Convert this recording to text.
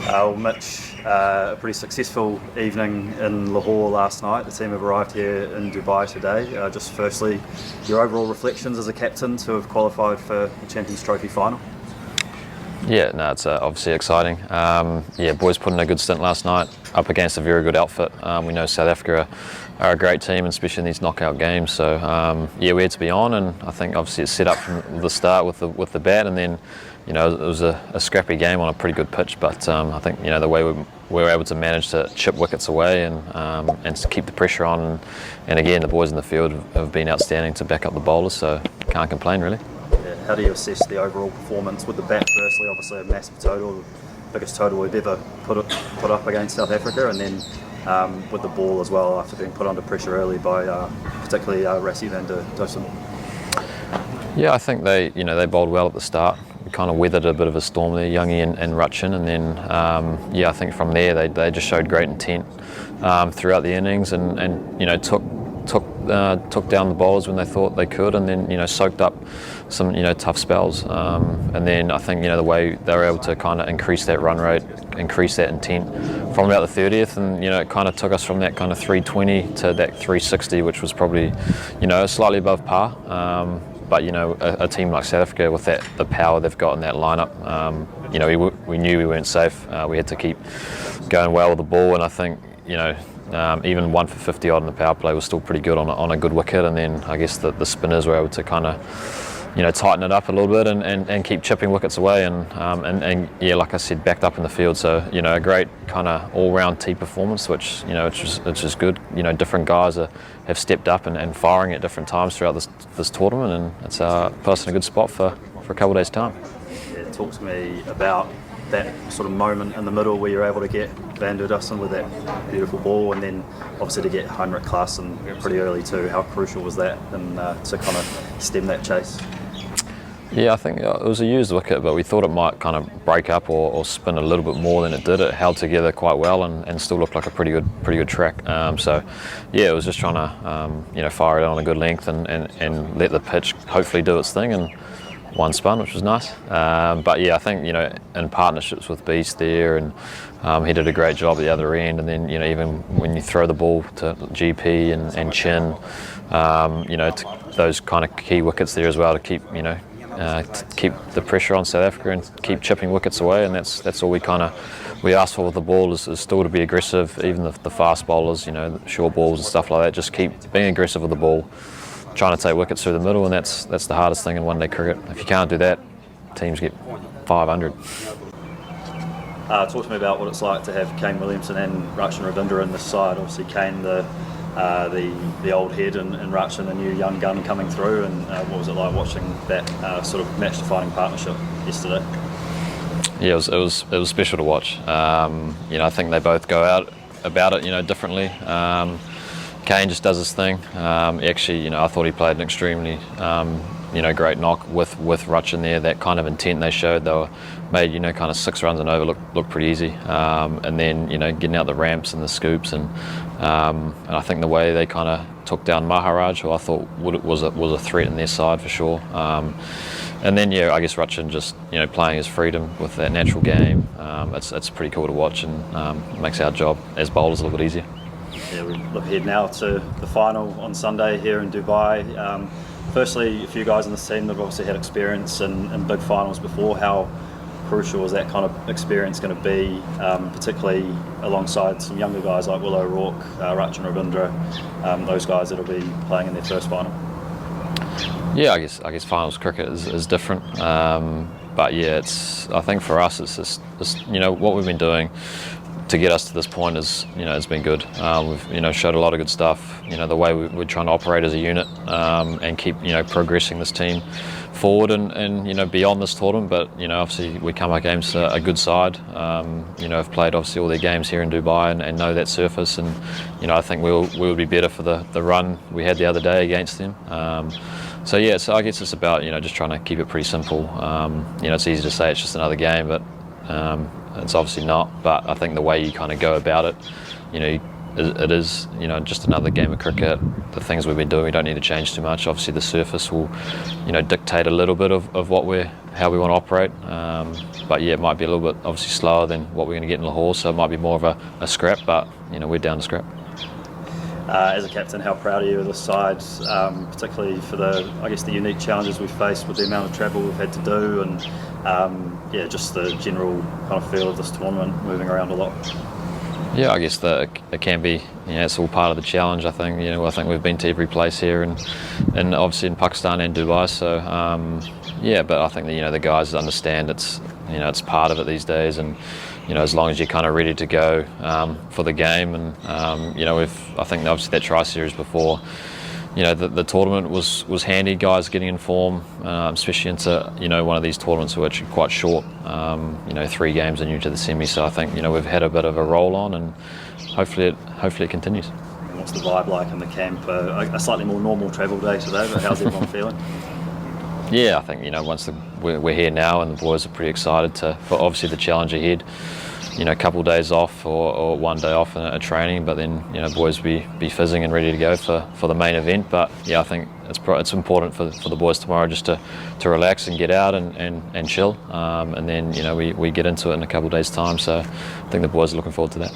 Well, Mitch, a pretty successful evening in Lahore last night. The team have arrived here in Dubai today. Just firstly, your overall reflections as a captain to have qualified for the Champions Trophy final. Yeah, no, it's obviously exciting. Boys put in a good stint last night up against a very good outfit. We know South Africa are a great team, especially in these knockout games. So we had to be on, and I think obviously it's set up from the start with the bat, and then it was a scrappy game on a pretty good pitch. But I think the way we were able to manage to chip wickets away and to keep the pressure on, and again the boys in the field have been outstanding to back up the bowlers. So can't complain really. How do you assess the overall performance with the bat? Firstly, obviously a massive total, the biggest total we've ever put up against South Africa, and then with the ball as well, after being put under pressure early by particularly Rassie van der Dussen. Yeah, I think they bowled well at the start. We kind of weathered a bit of a storm there, Youngie and Rutchin, and then I think from there they just showed great intent throughout the innings and took down the bowlers when they thought they could, and then soaked up some tough spells, and then I think the way they were able to kind of increase that run rate, increase that intent from about the 30th, and it kind of took us from that kind of 320 to that 360, which was probably slightly above par. But a team like South Africa with the power they've got in that lineup, we knew we weren't safe. We had to keep going well with the ball, and I think even 1 for 50 odd in the power play was still pretty good on a good wicket, and then I guess the spinners were able to kind of tighten it up a little bit and keep chipping wickets away, and like I said, backed up in the field. So a great kind of all-round team performance, which it's just good. Different guys have stepped up and firing at different times throughout this tournament, and it's put us in a good spot for a couple of days' time. Yeah, talk to me about that sort of moment in the middle where you're able to get Van der Dussen with that beautiful ball, and then obviously to get Heinrich Klaassen pretty early too. How crucial was that, and to kind of stem that chase? Yeah, I think it was a used wicket, but we thought it might kind of break up or spin a little bit more than it did. It held together quite well and still looked like a pretty good track. It was just trying to fire it on a good length and let the pitch hopefully do its thing, and one spun, which was nice. I think in partnerships with Beast there, and he did a great job at the other end, and then even when you throw the ball to GP and Chin, to those kind of key wickets there as well to keep keep the pressure on South Africa and keep chipping wickets away, and that's all we asked for with the ball is still to be aggressive. Even the fast bowlers, short balls and stuff like that, just keep being aggressive with the ball, trying to take wickets through the middle, and that's the hardest thing in one-day cricket. If you can't do that, teams get 500. Talk to me about what it's like to have Kane Williamson and Rachin Ravindra in this side. Obviously Kane the old head, and Rachin the new young gun coming through, and what was it like watching that sort of match-defining partnership yesterday? Yeah, it was special to watch. I think they both go out about it differently. Kane just does his thing. Actually, I thought he played an extremely great knock with Rachin there. That kind of intent they showed, they were made kind of 6 runs and over look pretty easy, and then getting out the ramps and the scoops, and I think the way they kind of took down Maharaj, who I thought was a threat in their side for sure, and then I guess Rachin just playing his freedom with that natural game. It's pretty cool to watch, and makes our job as bowlers a little bit easier. Yeah, we look ahead now to the final on Sunday here in Dubai. Firstly, a few guys in this team that have obviously had experience in big finals before. How crucial is that kind of experience going to be, particularly alongside some younger guys like Will O'Rourke, Rachin Ravindra, those guys that will be playing in their first final? Yeah, I guess finals cricket is different, but yeah, I think for us it's just what we've been doing to get us to this point is has been good. We've showed a lot of good stuff. The way we're trying to operate as a unit, and keep progressing this team forward and beyond this tournament. But obviously we come against a good side. Have played obviously all their games here in Dubai and know that surface. And I think we'll be better for the run we had the other day against them. So I guess it's about just trying to keep it pretty simple. It's easy to say it's just another game, but it's obviously not. But I think the way you kind of go about it, it is just another game of cricket. The things we've been doing, we don't need to change too much. Obviously the surface will dictate a little bit of what we're how we want to operate. But yeah, it might be a little bit obviously slower than what we're going to get in Lahore, so it might be more of a scrap. But we're down to scrap. As a captain, how proud are you of the side, particularly for the unique challenges we've faced with the amount of travel we've had to do, and just the general kind of feel of this tournament, moving around a lot? Yeah, I guess it can be. It's all part of the challenge. I think. I think we've been to every place here, and obviously in Pakistan and Dubai. So but I think that the guys understand it's part of it these days, and as long as you're kind of ready to go for the game, and I think obviously that tri series before. The tournament was handy, guys getting in form, especially into one of these tournaments which are quite short. 3 games and you're to the semi, so I think we've had a bit of a roll on, and hopefully it continues. What's the vibe like in the camp? A slightly more normal travel day today, but how's everyone feeling? Yeah, I think once we're here now, and the boys are pretty excited for obviously the challenge ahead. A couple of days off or 1 day off in a training, but then boys be fizzing and ready to go for the main event. But yeah, I think it's important for the boys tomorrow just to relax and get out and chill, and then we get into it in a couple of days' time. So I think the boys are looking forward to that.